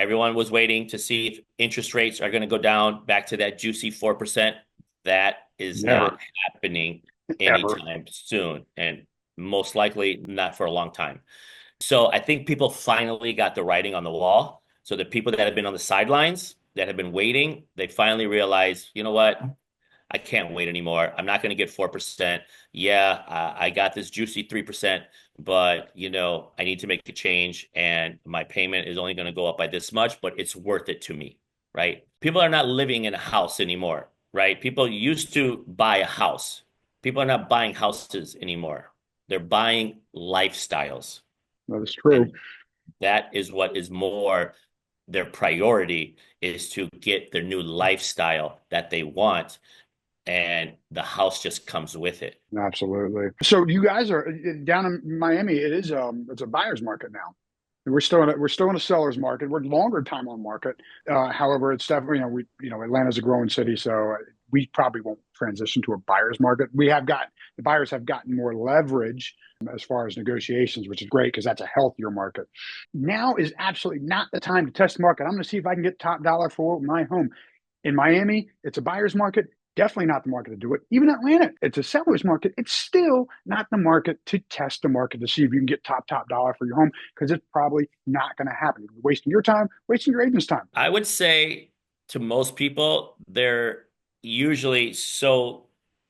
Everyone was waiting to see if interest rates are going to go down back to that juicy 4%. That is not Never, happening ever. anytime soon, and most likely not for a long time. So I think people finally got the writing on the wall. So the people that have been on the sidelines, that have been waiting, they finally realized, you know what? I can't wait anymore. I'm not going to get 4%. Yeah, I got this juicy 3%, but I need to make a change and my payment is only going to go up by this much, but it's worth it to me, right? People are not living in a house anymore, right? People used to buy a house. People are not buying houses anymore. They're buying lifestyles. That is true. And that is what is more their priority, is to get their new lifestyle that they want, and the house just comes with it. Absolutely. So you guys are down in Miami. It's a buyer's market now. We're still in a seller's market. We're longer time on market. However, it's definitely, Atlanta's a growing city, so we probably won't transition to a buyer's market. The buyers have gotten more leverage as far as negotiations, which is great because that's a healthier market. Now is absolutely not the time to test the market. I'm going to see if I can get top dollar for my home. In Miami, it's a buyer's market. Definitely not the market to do it. Even Atlanta, it's a seller's market. It's still not the market to test the market to see if you can get top dollar for your home because it's probably not going to happen. You're wasting your time, wasting your agent's time. I would say to most people, they're usually so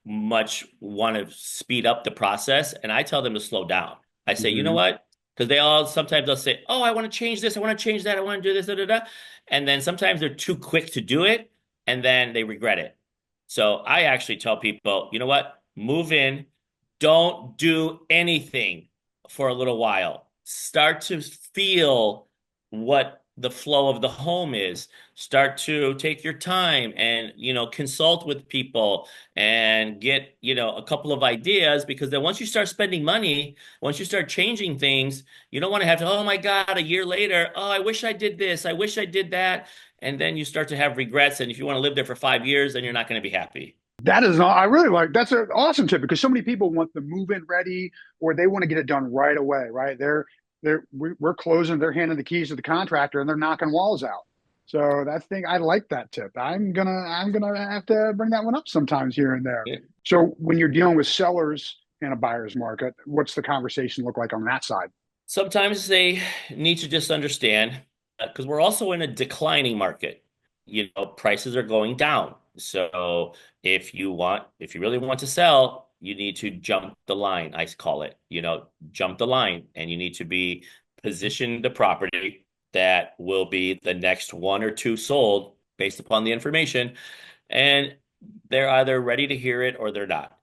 much want to speed up the process, and I tell them to slow down. I say, you know Mm-hmm. what? Because they all sometimes they'll say, "Oh, I want to change this, I want to change that, I want to do this, da da da," and then sometimes they're too quick to do it, and then they regret it. So I actually tell people, you know what? Move in, don't do anything for a little while. Start to feel what the flow of the home is. Start to take your time and, consult with people and get, a couple of ideas, because then once you start spending money, once you start changing things, you don't want to have to, oh my God, a year later, oh, I wish I did this, I wish I did that. And then you start to have regrets. And if you want to live there for 5 years, then you're not going to be happy. That is not, I really like that's an awesome tip because so many people want the move in ready or they want to get it done right away, right? We're closing, they're handing the keys to the contractor and they're knocking walls out. So that thing, I like that tip. I'm gonna have to bring that one up sometimes here and there. Yeah. So when you're dealing with sellers in a buyer's market, what's the conversation look like on that side? Sometimes they need to just understand, because we're also in a declining market. Prices are going down. So if you really want to sell, you need to jump the line, I call it. Jump the line, and you need to be positioned the property that will be the next one or two sold based upon the information. And they're either ready to hear it or they're not.